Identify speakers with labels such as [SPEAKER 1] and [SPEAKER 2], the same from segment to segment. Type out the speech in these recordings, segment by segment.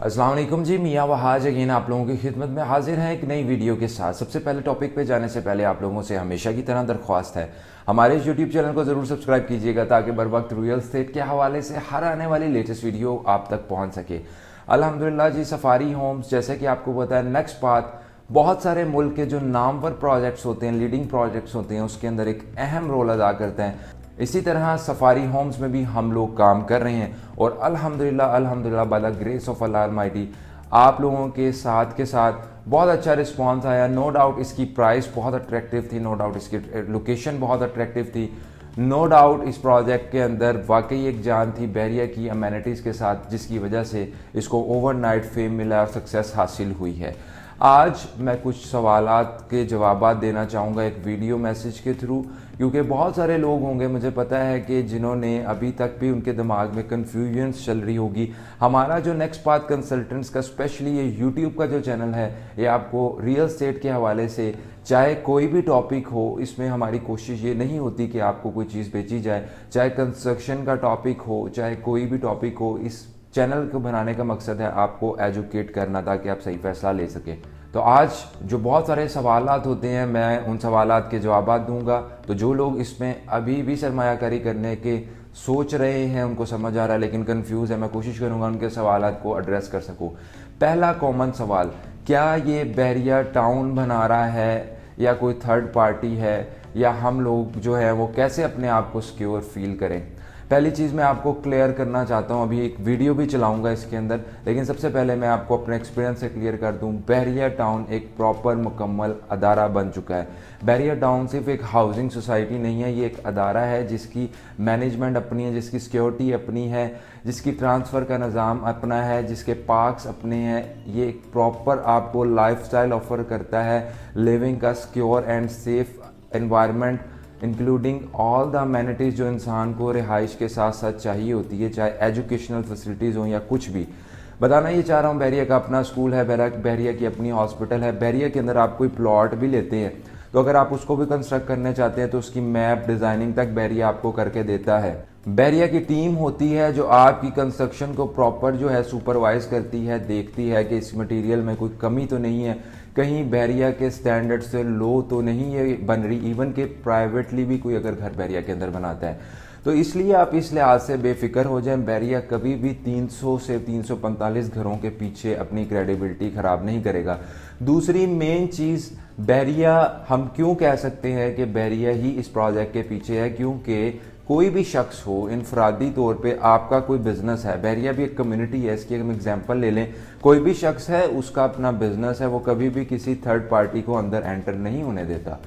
[SPEAKER 1] अस्सलाम वालेकुम जी, मियाँ वहाज अगेन आप लोगों की खिदमत में हाजिर हैं एक नई वीडियो के साथ। सबसे पहले टॉपिक पे जाने से पहले आप लोगों से हमेशा की तरह दरख्वास्त है, हमारे इस यूट्यूब चैनल को ज़रूर सब्सक्राइब कीजिएगा ताकि बर वक्त रियल एस्टेट के हवाले से हर आने वाली लेटेस्ट वीडियो आप तक पहुँच सके। अल्हम्दुलिल्लाह जी, सफारी होम्स जैसे कि आपको पता है नेक्स्ट पाथ बहुत सारे मुल्क के जो नामवर प्रोजेक्ट्स होते हैं, लीडिंग प्रोजेक्ट्स होते हैं, उसके अंदर एक अहम रोल अदा करते हैं। इसी तरह सफारी होम्स में भी हम लोग काम कर रहे हैं और अल्हम्दुलिल्लाह by the grace of Allah Almighty आप लोगों के साथ बहुत अच्छा रिस्पांस आया। नो डाउट इसकी प्राइस बहुत अट्रैक्टिव थी, नो डाउट इसकी लोकेशन बहुत अट्रैक्टिव थी, नो डाउट इस प्रोजेक्ट के अंदर वाकई एक जान थी बहरिया की अमेनिटीज़ के साथ, जिसकी वजह से इसको ओवरनाइट फेम मिला और सक्सेस हासिल हुई है। आज मैं कुछ सवालात के जवाबात देना चाहूँगा एक वीडियो मैसेज के थ्रू, क्योंकि बहुत सारे लोग होंगे, मुझे पता है कि जिन्होंने अभी तक भी उनके दिमाग में कन्फ्यूजन्स चल रही होगी। हमारा जो नेक्स्ट पाथ कंसल्टेंट्स का स्पेशली ये यूट्यूब का जो चैनल है, ये आपको रियल एस्टेट के हवाले से चाहे कोई भी टॉपिक हो, इसमें हमारी कोशिश ये नहीं होती कि आपको कोई चीज़ बेची जाए, चाहे कंस्ट्रक्शन का टॉपिक हो, चाहे कोई भी टॉपिक हो। इस चैनल को बनाने का मकसद है आपको एजुकेट करना ताकि आप सही फैसला ले सकें। तो आज जो बहुत सारे सवालात होते हैं, मैं उन सवालात के जवाब दूंगा। तो जो लोग इसमें अभी भी सरमायाकारी करने के सोच रहे हैं, उनको समझ आ रहा है लेकिन कंफ्यूज है, मैं कोशिश करूंगा उनके सवालात को एड्रेस कर सकूं। पहला कॉमन सवाल, क्या ये बहरिया टाउन बना रहा है या कोई थर्ड पार्टी है, या हम लोग जो है वो कैसे अपने आप को सिक्योर फील करें? पहली चीज़ मैं आपको क्लियर करना चाहता हूँ, अभी एक वीडियो भी चलाऊंगा इसके अंदर, लेकिन सबसे पहले मैं आपको अपने एक्सपीरियंस से क्लियर कर दूँ। बहरिया टाउन एक प्रॉपर मुकम्मल अदारा बन चुका है। बहरिया टाउन सिर्फ एक हाउसिंग सोसाइटी नहीं है, ये एक अदारा है जिसकी मैनेजमेंट अपनी है, जिसकी सिक्योरिटी अपनी है, जिसकी ट्रांसफ़र का निज़ाम अपना है, जिसके पार्क्स अपने हैं। ये एक प्रॉपर आपको लाइफस्टाइल ऑफर करता है, लिविंग का secure and safe environment including all the amenities जो इंसान को रिहाइश के साथ साथ चाहिए होती है, चाहे एजुकेशनल फैसिलिटीज़ हों या कुछ भी। बताना ये चाह रहा हूँ, बहरिया का अपना स्कूल है, बहरिया की अपनी हॉस्पिटल है। बहरिया के अंदर आप कोई प्लॉट भी लेते हैं तो अगर आप उसको भी कंस्ट्रक्ट करने चाहते हैं तो उसकी मैप डिज़ाइनिंग तक बहरिया आपको करके देता है। बहरिया की टीम होती है जो आपकी कंस्ट्रक्शन को प्रॉपर जो है सुपरवाइज करती है, देखती है कि इस मटेरियल में कोई कमी तो नहीं है, कहीं बहरिया के स्टैंडर्ड से लो तो नहीं ये बन रही। इवन के प्राइवेटली भी कोई अगर घर बहरिया के अंदर बनाता है तो इसलिए आप इस लिहाज से बेफिक्र हो जाएं, बहरिया कभी भी 300 से 345 घरों के पीछे अपनी क्रेडिबिलिटी ख़राब नहीं करेगा। दूसरी मेन चीज़, बहरिया हम क्यों कह सकते हैं कि बहरिया ही इस प्रोजेक्ट के पीछे है, क्योंकि कोई भी शख्स हो, इनफरादी तौर पे आपका कोई बिजनेस है, बहरिया भी एक कम्युनिटी है, इसकी हम एग्जांपल ले लें, कोई भी शख्स है उसका अपना बिजनेस है, वो कभी भी किसी थर्ड पार्टी को अंदर एंटर नहीं होने देता,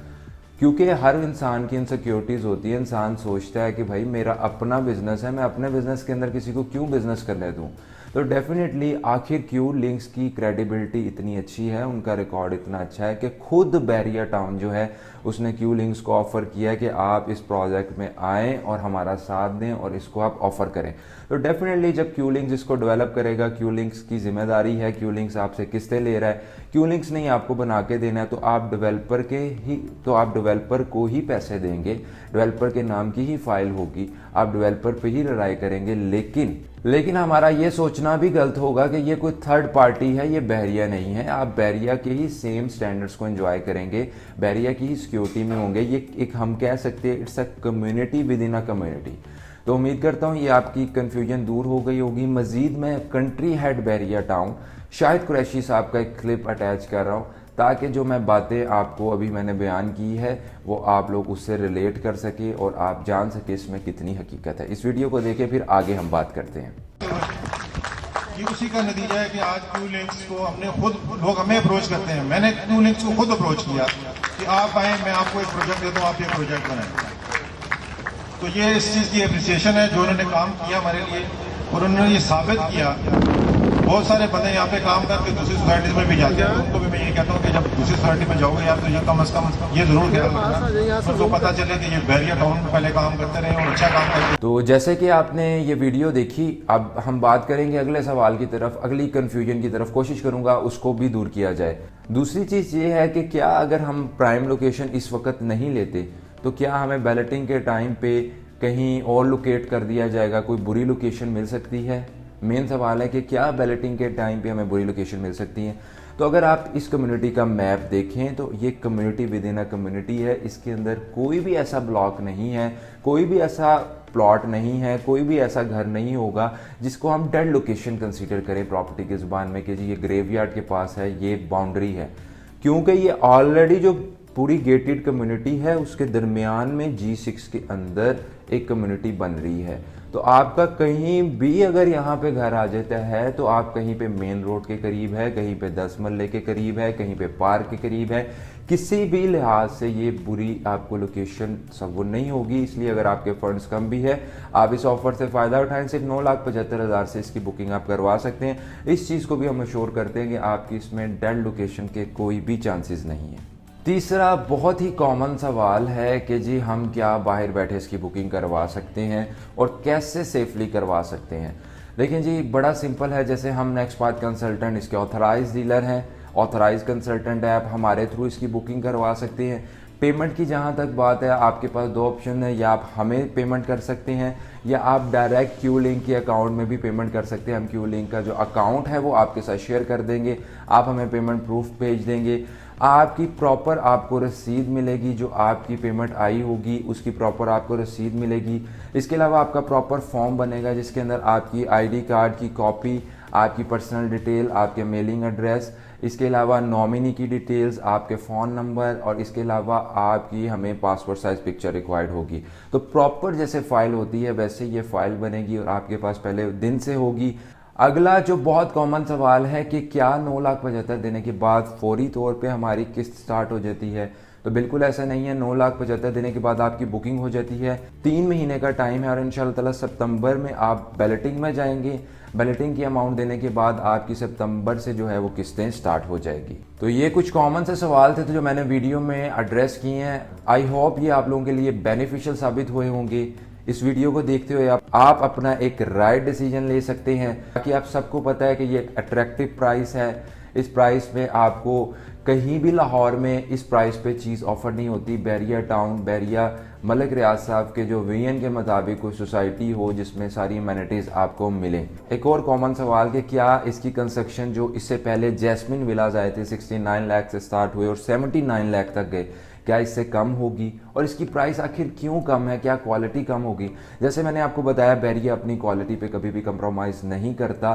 [SPEAKER 1] क्योंकि हर इंसान की इनसिक्योरिटीज़ होती है। इंसान सोचता है कि भाई मेरा अपना बिजनेस है, मैं अपने बिजनेस के अंदर किसी को क्यों बिजनेस करने दूँ। तो डेफिनेटली आखिर क्यू लिंक्स की क्रेडिबिलिटी इतनी अच्छी है, उनका रिकॉर्ड इतना अच्छा है कि खुद बहरिया टाउन जो है उसने क्यू लिंक्स को ऑफ़र किया है कि आप इस प्रोजेक्ट में आएँ और हमारा साथ दें और इसको आप ऑफ़र करें। तो डेफिनेटली जब क्यू लिंक्स इसको डेवलप करेगा, क्यू लिंक्स की जिम्मेदारी है, क्यू लिंक्स आपसे किस्तें ले रहा है, क्यू लिंक्स नहीं आपको बना के देना है, तो आप डेवलपर को ही पैसे देंगे, डेवलपर के नाम की ही फाइल होगी, आप डेवलपर पे ही लड़ाई करेंगे। लेकिन हमारा ये सोचना भी गलत होगा कि ये कोई थर्ड पार्टी है, ये बहरिया नहीं है। आप बहरिया के ही सेम स्टैंडर्ड्स को एंजॉय करेंगे, बहरिया की ही सिक्योरिटी में होंगे। ये एक हम कह सकते हैं it's a community with in a community. तो उम्मीद करता हूँ ये आपकी कन्फ्यूजन दूर हो गई होगी। मजीद मैं कंट्री हेड बहरिया टाउन शाहिद कुरैशी साहब का एक क्लिप अटैच कर रहा हूँ ताकि जो मैं बातें आपको अभी मैंने बयान की है वो आप लोग उससे रिलेट कर सके और आप जान सके इसमें कितनी हकीकत है। इस वीडियो को देखें, फिर आगे हम बात करते हैं।
[SPEAKER 2] ये उसी का नतीजा है कि आज क्यू लिंक्स को हमने खुद, लोग हमें अप्रोच करते हैं, मैंने क्यू लिंक्स को खुद अप्रोच किया कि आप आए, मैं आपको एक प्रोजेक्ट देता हूँ, आप ये प्रोजेक्ट बनाएं। तो ये इस चीज़ की अप्रिसिएशन है जो उन्होंने काम किया हमारे लिए, और उन्होंने ये साबित किया। बहुत सारे बंदे यहाँ पे काम करके दूसरी सोसाइटीज में भी जाते हैं, उनको भी मैं ये कहता हूँ कि जब दूसरी सोसाइटी में जाओगे यार तो ये कम से कम ये जरूर ख्याल रखना, तो पता चले कि ये बहरिया टाउन में पहले काम करते रहे और अच्छा काम करते।
[SPEAKER 1] तो जैसे कि आपने ये वीडियो देखी, अब हम बात करेंगे अगले सवाल की तरफ, अगली कन्फ्यूजन की तरफ। कोशिश करूंगा उसको भी दूर किया जाए। दूसरी चीज़ ये है कि क्या अगर हम प्राइम लोकेशन इस वक्त नहीं लेते तो क्या हमें बैलेटिंग के टाइम पे कहीं और लोकेट कर दिया जाएगा, कोई बुरी लोकेशन मिल सकती है? मेन सवाल है कि क्या बैलेटिंग के टाइम पे हमें बुरी लोकेशन मिल सकती है। तो अगर आप इस कम्युनिटी का मैप देखें तो ये community with in a community है, इसके अंदर कोई भी ऐसा ब्लॉक नहीं है, कोई भी ऐसा प्लॉट नहीं है, कोई भी ऐसा घर नहीं होगा जिसको हम डेड लोकेशन कंसीडर करें प्रॉपर्टी की ज़ुबान में कि जी ये ग्रेवयार्ड के पास है, ये बाउंड्री है, क्योंकि ये ऑलरेडी जो पूरी गेटेड कम्युनिटी है उसके दरमियान में G6 के अंदर एक कम्युनिटी बन रही है। तो आपका कहीं भी अगर यहाँ पे घर आ जाता है तो आप कहीं पे मेन रोड के करीब है, कहीं पे 10 मरले के करीब है, कहीं पे पार्क के करीब है, किसी भी लिहाज से ये बुरी आपको लोकेशन सवूर नहीं होगी। इसलिए अगर आपके फंड्स कम भी है आप इस ऑफर से फ़ायदा उठाएं। सिर्फ 9,75,000 से इसकी बुकिंग आप करवा सकते हैं। इस चीज़ को भी हम अश्योर करते हैं कि आपकी इसमें डेड लोकेशन के कोई भी चांसेस नहीं है। तीसरा बहुत ही कॉमन सवाल है कि जी हम क्या बाहर बैठे इसकी बुकिंग करवा सकते हैं और कैसे सेफली करवा सकते हैं। देखिए जी बड़ा सिंपल है, जैसे हम नेक्स्ट पाथ कंसल्टेंट इसके ऑथराइज डीलर हैं, ऑथराइज कंसल्टेंट है, आप हमारे थ्रू इसकी बुकिंग करवा सकते हैं। पेमेंट की जहाँ तक बात है आपके पास दो ऑप्शन है, या आप हमें पेमेंट कर सकते हैं या आप डायरेक्ट क्यू लिंक के अकाउंट में भी पेमेंट कर सकते हैं। हम क्यू लिंक का जो अकाउंट है वो आपके साथ शेयर कर देंगे, आप हमें पेमेंट प्रूफ भेज देंगे, आपकी प्रॉपर आपको रसीद मिलेगी, जो आपकी पेमेंट आई होगी उसकी प्रॉपर आपको रसीद मिलेगी। इसके अलावा आपका प्रॉपर फॉर्म बनेगा जिसके अंदर आपकी आईडी कार्ड की कॉपी, आपकी पर्सनल डिटेल, आपके मेलिंग एड्रेस, इसके अलावा नॉमिनी की डिटेल्स, आपके फ़ोन नंबर और इसके अलावा आपकी हमें पासपोर्ट साइज़ पिक्चर रिक्वायर्ड होगी। तो प्रॉपर जैसे फ़ाइल होती है वैसे ये फ़ाइल बनेगी और आपके पास पहले दिन से होगी। अगला जो बहुत कॉमन सवाल है कि क्या 9,75,000 देने के बाद फौरी तौर पे हमारी किस्त स्टार्ट हो जाती है, तो बिल्कुल ऐसा नहीं है। 9,75,000 देने के बाद आपकी बुकिंग हो जाती है। 3 महीने का टाइम है और इंशाल्लाह ताला सितंबर में आप बैलेटिंग में जाएंगे। बैलेटिंग की अमाउंट देने के बाद आपकी सितंबर से जो है वो किस्तें स्टार्ट हो जाएगी। तो ये कुछ कॉमन से सवाल थे जो मैंने वीडियो में एड्रेस किए हैं। आई होप ये आप लोगों के लिए बेनिफिशियल साबित हुए होंगे। इस वीडियो को देखते हुए आप अपना एक राइट डिसीजन ले सकते हैं, ताकि आप सबको पता है कि ये एक अट्रैक्टिव प्राइस है। इस प्राइस में आपको कहीं भी लाहौर में इस प्राइस पे चीज़ ऑफर नहीं होती। बैरिया टाउन, बैरिया मलिक रियाज साहब के जो विजन के मुताबिक कोई सोसाइटी हो जिसमें सारी एमेनिटीज़ आपको मिलें। एक और कॉमन सवाल कि क्या इसकी कंस्ट्रक्शन जो इससे पहले जैस्मिन विलाज आए थे 69 लाख से स्टार्ट हुए और 79 लाख तक गए, क्या इससे कम होगी और इसकी प्राइस आखिर क्यों कम है, क्या क्वालिटी कम होगी। जैसे मैंने आपको बताया बैरिया अपनी क्वालिटी पे कभी भी कंप्रोमाइज़ नहीं करता।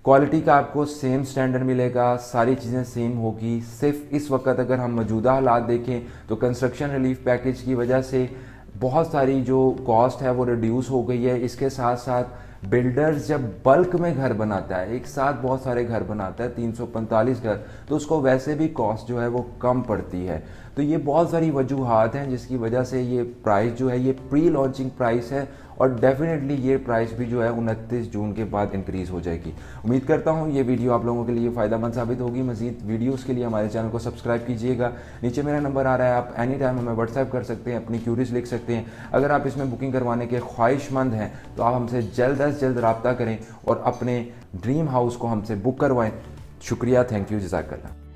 [SPEAKER 1] क्वालिटी का आपको सेम स्टैंडर्ड मिलेगा, सारी चीज़ें सेम होगी। सिर्फ इस वक्त अगर हम मौजूदा हालात देखें तो कंस्ट्रक्शन रिलीफ पैकेज की वजह से बहुत सारी जो कॉस्ट है वो रिड्यूस हो गई है। इसके साथ साथ बिल्डर्स जब बल्क में घर बनाता है, एक साथ बहुत सारे घर बनाता है 345 घर, तो उसको वैसे भी कॉस्ट जो है वो कम पड़ती है। तो ये बहुत सारी वजूहात हैं जिसकी वजह से ये प्राइस जो है ये प्री लॉन्चिंग प्राइस है और डेफिनेटली ये प्राइस भी जो है 29 जून के बाद इंक्रीज़ हो जाएगी। उम्मीद करता हूँ ये वीडियो आप लोगों के लिए फ़ायदेमंद साबित होगी। मज़ीद वीडियोस के लिए हमारे चैनल को सब्सक्राइब कीजिएगा। नीचे मेरा नंबर आ रहा है, आप एनी टाइम हमें व्हाट्सएप कर सकते हैं, अपनी क्यूरीज लिख सकते हैं। अगर आप इसमें बुकिंग करवाने के ख्वाहिशमंद हैं तो आप हमसे जल्द अज जल्द रब्ता करें और अपने ड्रीम हाउस को हमसे बुक करवाएँ। शुक्रिया, थैंक यू, जज़ाकल्लाह।